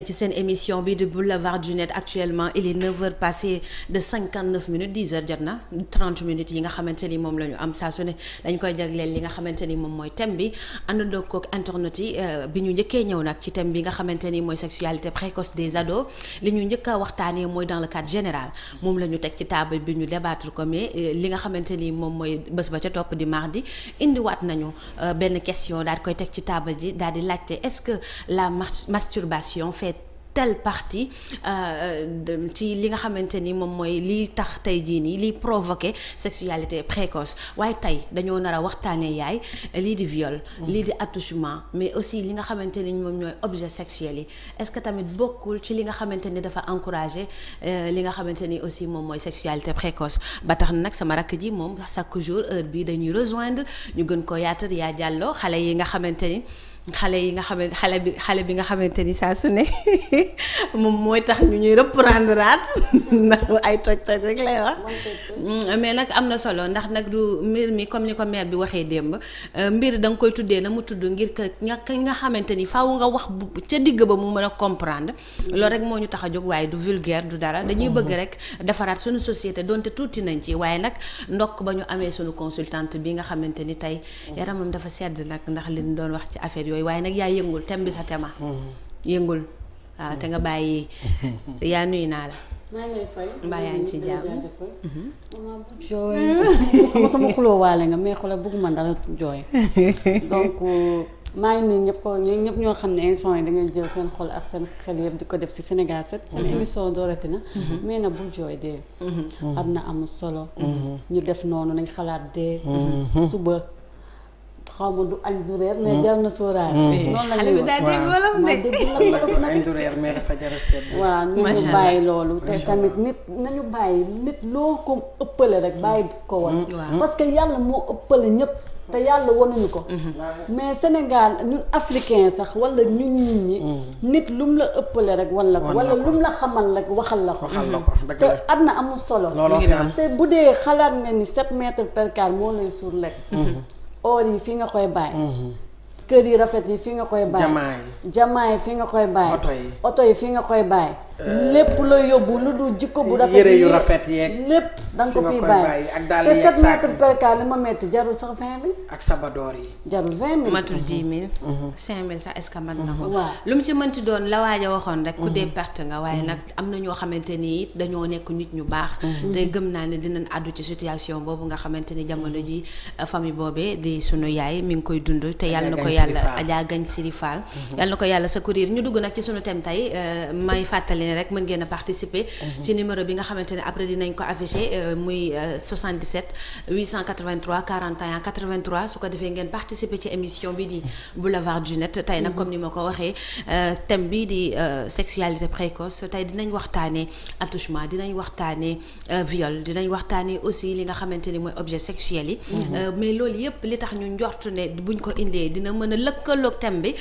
ci seen émission bi de Boulevard du Net actuellement il est 9h passé de 59 minutes 10h jot na 30 minutes yi nga xamante ni moom la ñu am saa su ne dañ koy jagleel li nga xamante ni moom mooy thème bi àndandoo kook internet yi bi ñu njëkkee ñëw nag ci thème bi nga xamante ni mooy sexualité précoce des ados li ñu njëkk a waxtaanee mooy dans le cadre général moom la ñu teg ci table bi ñu débattre ko mais li nga xamante ni moom mooy bés ba ca topp di mardi indiwaat nañu benn question daal di koy teg ci table ji daal di laajte est-ce que la masturbation fait telle partie ci li nga xamante ni moom mooy lii tax tey jii nii liy provoquer sexualité précoce waaye tey dañoo nar a waxtaanee yaay lii di viol lii di attouchement mais aussi li nga xamante ni moom ñooy objet sexuel yi est-ce que tamit bokkul ci li nga xamante ni dafa encourager li nga xamante ni aussi moom mooy sexualité précoce ba tax na nag sama rakk ji moom chaque jour heure bi dañuy rejoindre ñu gën ko yaatal yaa jàlloo xale yi nga xamante ni xale bi nga xamante ni saa su ne moom mooy tax ñu ñuy reprendre at ndax ay toj rek lay wax mais nag am na solo ndax nag du mbir mi comme ni ko mère bi waxee démb mbir da nga koy tuddee na mu tudd ngir que nga xamante ni faaw nga wax ca digg ba mu mën a comprendre loolu rek moo ñu tax a jóg waaye du vulgaire du dara dañuy bëgg rek defaraat suñu société donte tuuti nañ ci waaye nag ndokk ba ñu amee suñu consultante bi nga xamante ni tey yaramam dafa sedd nag ndax li ñu doon wax ci affaire yooyu waaye nag yaa yëngul thème bi sa tema yëngul waaw te nga bàyyi yaa nuyu naa la maa ngi lay fay mbaa yaa ngi ci jàmm jooy sama xuloo waale nga mais xoolal bëgguma dara jooy donc maa ngi nuyu ñëpp ñoo xam ne émission yi da ngay jël seen xol ak seen xel yëpp di ko def ci Sénégal 7 seen émission doorati na mais nag bul jooy dee am na am solo ñu def noonu nañ xalaat dee suba xaw ma du añ du reer mais jar na sóoraale. noonu la ñuy wax waaw añ du reer mais dafa jar a seet. waaw ñu bàyyi loolu te tamit nit nañu bàyyi nit loo ko ëppale rek bàyyi ko woon. parce que yàlla moo ëppale ñëpp te yàlla wanuñu ko. mais Sénégal ñun africain sax wala ñun nit ñi. nit lum la ëppale rek wan la ko wala lum la xamal rek waxal la ko. te àddina amul solo. te bu dee xalaat nga ni 7 mètres per carré moo lay suur lekk. or yi fii nga koy bàyyi kër yi rafet yi fii nga koy bàyyi jamaa yi fii nga koy bàyyi oto yi fii nga koy bàyyi lépp la yóbbu lu dul jikko bu rafet yére yu rafet yeeg lépp da nga ko fii bàyyi ak daal te yi ak 7 mètres per carré li ma metti jarul sax 20 000 ak sabadoor yi jarul 20 000 matul 10 000 5 000 sax est-ce que mën na ko waaw lu mu ci mënti doon la waaj a waxoon rek ku dee perte nga waaye nag am na ñoo xamante ni it dañoo nekk nit ñu baax te gëm naa ne dinañ àddu ci situation boobu nga xamante ni jamono ji famille boobee di sunu yaay mi ngi koy dund te yàlla na ko yàlla Adja Gagne Siri Fall yàlla na ko yàlla secourir ñu dugg nag ci sunu thème tey may fàttali ne rek mën ngeen a participer ci numéro bi nga xamante ne après dinañ ko afficher muy 77 883 41 83 su ko defee ngeen participer ci émission bi di Boulevard du Net tey nag comme ni ma ko waxee thème bi di sexualité précoce tey dinañ waxtaanee attouchement dinañ waxtaanee viol dinañ waxtaanee aussi li nga xamante ni mooy objet sexuel yi mais loolu yëpp li tax ñu njort ne buñ ko indee dina mën a lëkkaloog thème bi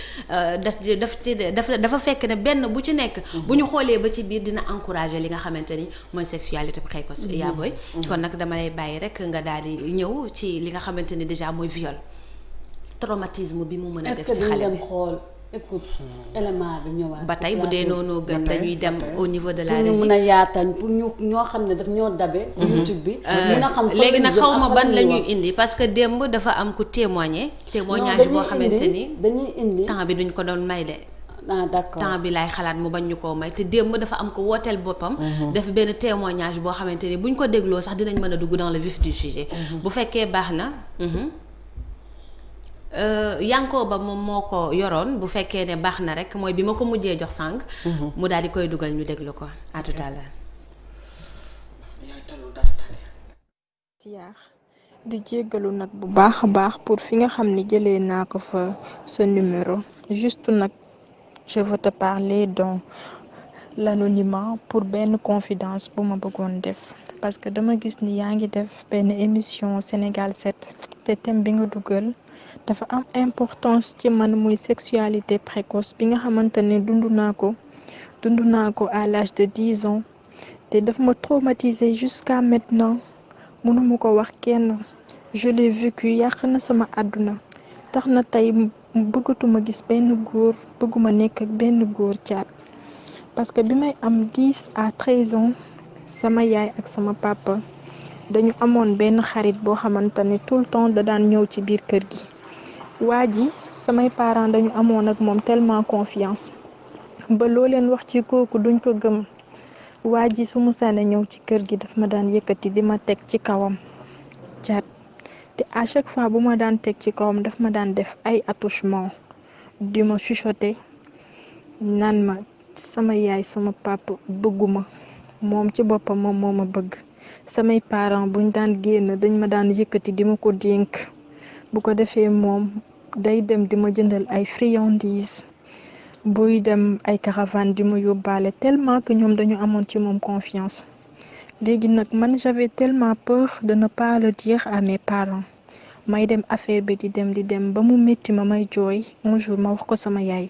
dafa fekk ne benn bu ci nekk bu ñu xoolee ba ci biir dina encourager li nga xamante ni mooy sexualité précoce yaa booy kon nag dama lay bàyyi rek nga daal di ñëw ci li nga xamante ni déjà mooy viol traumatisme bi mu mën a def ci xale bi xool écoute élément bi ñëwaat ba tey bu dee noonu gën dañuy dem au niveau de la régie pour ñu mën a yaatal pour ñu ñoo xam ne daf ñoo dabe ci YouTube bi mën a xam léegi nag xaw ma ban la ñuy indi parce que démb dafa am ku témoignage boo xamante ni dañuy indi temps bi duñ ko doon may de d'accord temps bi laay xalaat mu bañ ñu koo may te démb dafa am ko wooteel boppam def benn témoignage boo xamante ni buñ ko dégloo sax dinañ mën a dugg dans le vif du sujet bu fekkee baax na yankoo ba moom moo ko yoroon bu fekkee ne baax na rek mooy bi ma ko mujjee jox sànq mu daal di koy dugal ñu déglu ko à tout à l'heure di jéggalu nag bu baax a baax pour fi nga xam ni jëlee naa ko fa sa numéro juste nag je veux te parler dans l'anonymat pour benn confidence bu ma bëggoon def parce que dama gis ni yaa ngi def benn émission Sénégal 7 te thème bi nga dugal dafa am importance ci man muy sexualité précoce bi nga xamante ne dund naa ko à l'âge de 10 ans te daf ma traumatisé jusqu'à maintenant mënuma ko wax kenn je l'ai vécu yàq na sama àdduna tax na tey bëggatuma gis benn góor bëgguma nekk ak benn góor caat parce que bi may am 10 à 13 ans sama yaay ak sama papa dañu amoon benn xarit boo xamante ne tout le temps da daan ñëw ci biir kër gi waa ji samay parents dañu amoon ak moom tellement confiance ba loo leen wax ci kooku duñ ko gëm waa ji su musaane ñëw ci kër gi daf ma daan yëkkati di ma teg ci kawam caat te à chaque fois bu ma daan teg ci kawam daf ma daan def ay attouchement di ma chuchoter naan ma sama yaay sama papa bëgguma moom ci boppam moom moo ma bëgg samay parents buñ daan génn dañ ma daan yëkkati di ma ko dénk bu ko defee moom day dem di ma jëndal ay friandises buy dem ay caravane di ma yóbbaale tellement que ñoom dañu amoon ci moom confiance léegi nag man j'avais tellement peur de ne pas le dire à mes parents may dem affaire bi di dem ba mu métti ma may jooy un jour ma wax ko sama yaay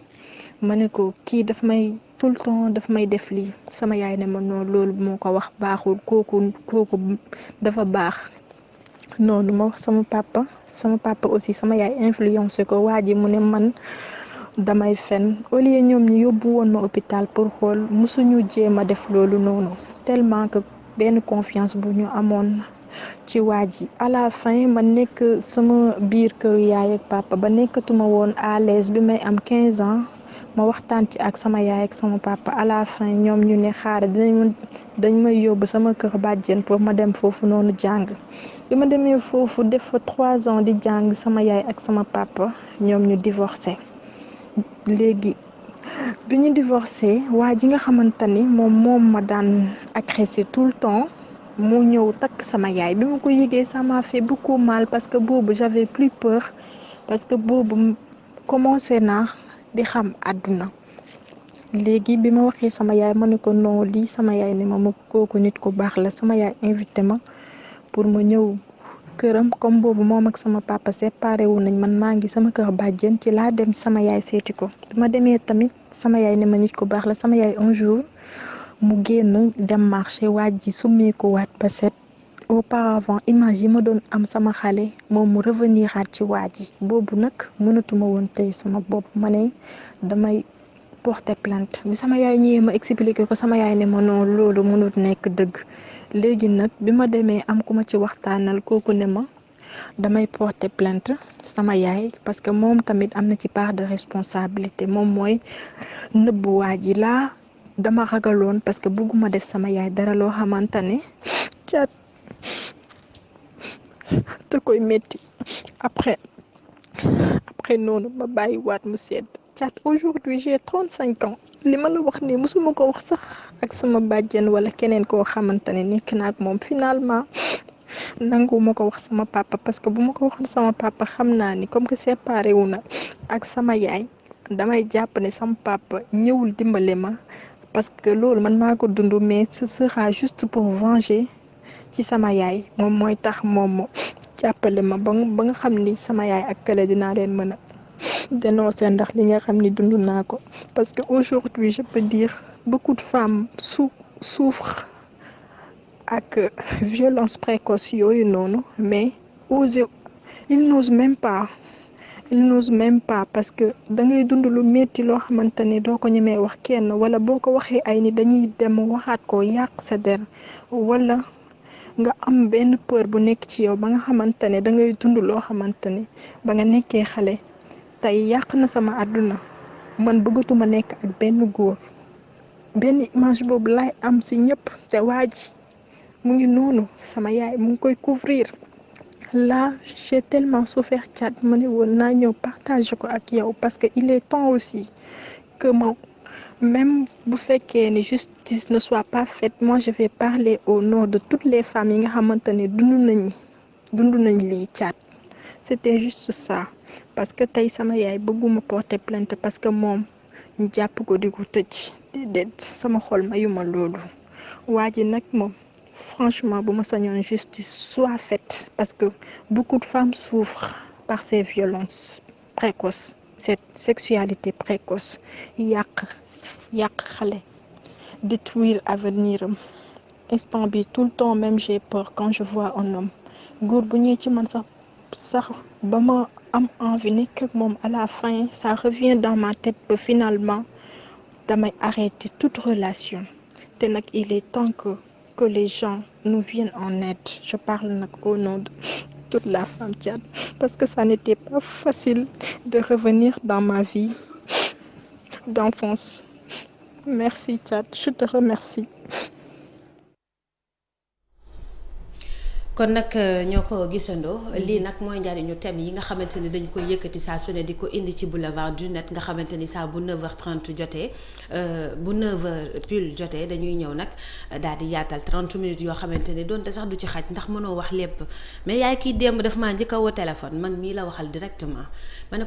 ma ne ko kii daf may tout le temps daf may def lii sama yaay ne ma noonu loolu moo ko wax baaxul kooku dafa baax noonu ma wax sama papa aussi sama yaay influencé ko waa ji mu ne man damay fen au lieu ñoom ñu yóbbu woon ma hôpital pour xool musuñu jéem a def loolu noonu tellement que benn confiance bu ñu amoon ci waa ji à la fin ma nekk sama biir këru yaay ak papa ba nekkatuma woon à l'aise bi may am 15 ans ma waxtaan ci ak sama yaay ak sama papa à la fin ñoom ñu ne xaaral dañ may yóbbu sama kër bàjjen pour ma dem foofu noonu jàng bi ma demee foofu def fa 3 ans di jàng sama yaay ak sama papa ñoom ñu divorcé léegi bi ñu divorcé waa ji nga xamante ni moom ma daan agressé tout le temps mu ñëw takk sama yaay bi ma ko yëgee ça m'a fait beaucoup mal parce que boobu j'avais plus peur parce que boobu commencé naa di xam àdduna léegi bi ma waxee sama yaay ma ne ko non lii sama yaay ne ma kooku nit ku baax la sama yaay invité ma pour ma ñëw këram comme boobu moom ak sama papa séparé wu nañ man maa ngi sama kër bàjjen ci laa dem sama yaay seeti ko bi ma demee tamit sama yaay ne ma nit ku baax la sama yaay un jour mu génn dem marché waaj ji summeeku waat ba set auparavant image yi ma doon am sama xale moom mu revenir aat ci waaj ji boobu nag mënatuma woon tey sama bopp ma ne damay porter plainte bi sama yaay ñëwee ma expliqué ko sama yaay ne ma noonu loolu mënut nekk dëgg léegi nag bi ma demee am ku ma ci waxtaanal kooku ne ma damay porter plainte sama yaay parce que moom tamit am na ci part de responsabilité moom mooy nëbbu waa ji laa dama ragaloon parce que bëgguma def sama yaay dara loo xamante ne caat te koy metti après noonu ma bàyyi waat mu sedd caat aujourd'hui j'ai 35 ans li ma la wax nii mosuma ko wax sax ak sama bàjjen wala keneen koo xamante ne nekk na ak moom finalement nangu ma ko wax sama papa parce que bu ma ko waxoon sama papa xam naa ni comme que séparé wu na ak sama yaay damay jàpp ne sama papa ñëwul dimbale ma parce que loolu man maa ko dund mais ce sera juste pour venger ci sama yaay moom mooy tax moom jàppale ma ba nga xam ni sama yaay ak kële dinaa leen mën a dénoncer ndax li nga xam ni dund naa ko parce que aujourd'hui je peux dire beaucoup de femmes souffrent ak violence précoce yooyu noonu mais ils n'osent même pas parce que da ngay dund lu metti loo xamante ne doo ko ñemee wax kenn wala boo ko waxee ay ni dañuy dem waxaat ko yàq sa der wala nga am benn peur bu nekk ci yow ba nga xamante ne da ngay dund loo xamante ne ba nga nekkee xale tey yàq na sama àdduna man bëggatuma nekk ak benn góor benn image boobu laay am ci ñëpp te waa ji mu ngi noonu sama yaay mu ngi koy couvrir là j'ai tellement souffert chat ma ne woon naa ñëw partager ko ak yow parce que il est temps aussi que même bu fekkee ni justice ne soit pas faite moi je vais parler au nom de toutes les femmes yi nga xamante ne dund nañ lii chat c'était juste ça parce que tey sama yaay bëgguma porter plainte parce que moom ñu jàpp ko di ko tëj déedéet sama xol mayuma loolu waa ji nag moom franchement bu ma sañoon justice soit faite parce que beaucoup de femmes souffrent par ces violences précoces cette sexualité précoce yàq xale détruire avenir am instant bi tout le temps même j'ai peur quand je vois un homme góor bu ñëwee ci man sax ba ma am envie nekk ak moom à la fin ça revient dans ma tête ba finalement damay arrêter toute relation te nag il est temps que les gens nous viennent en aide. Je parle nag au nom de toute la femme Thiat parce que ça n'était pas facile de revenir dans ma vie d'enfance. Merci Thiat, je te remercie. kon nag ñoo ko gisandoo lii nag mooy njariñu thème yi nga xamante ni dañ koy yëkkati saa su ne di ko indi ci boulevard du net nga xamante ni saa bu 9h30 jotee bu 9h pile jotee dañuy ñëw nag daal di yaatal 30 minutes yoo xamante ni donte sax du ci xaj ndax mënoo wax lépp mais yaay kii démb daf maa njëkk a woo téléphone man mii la waxal directement.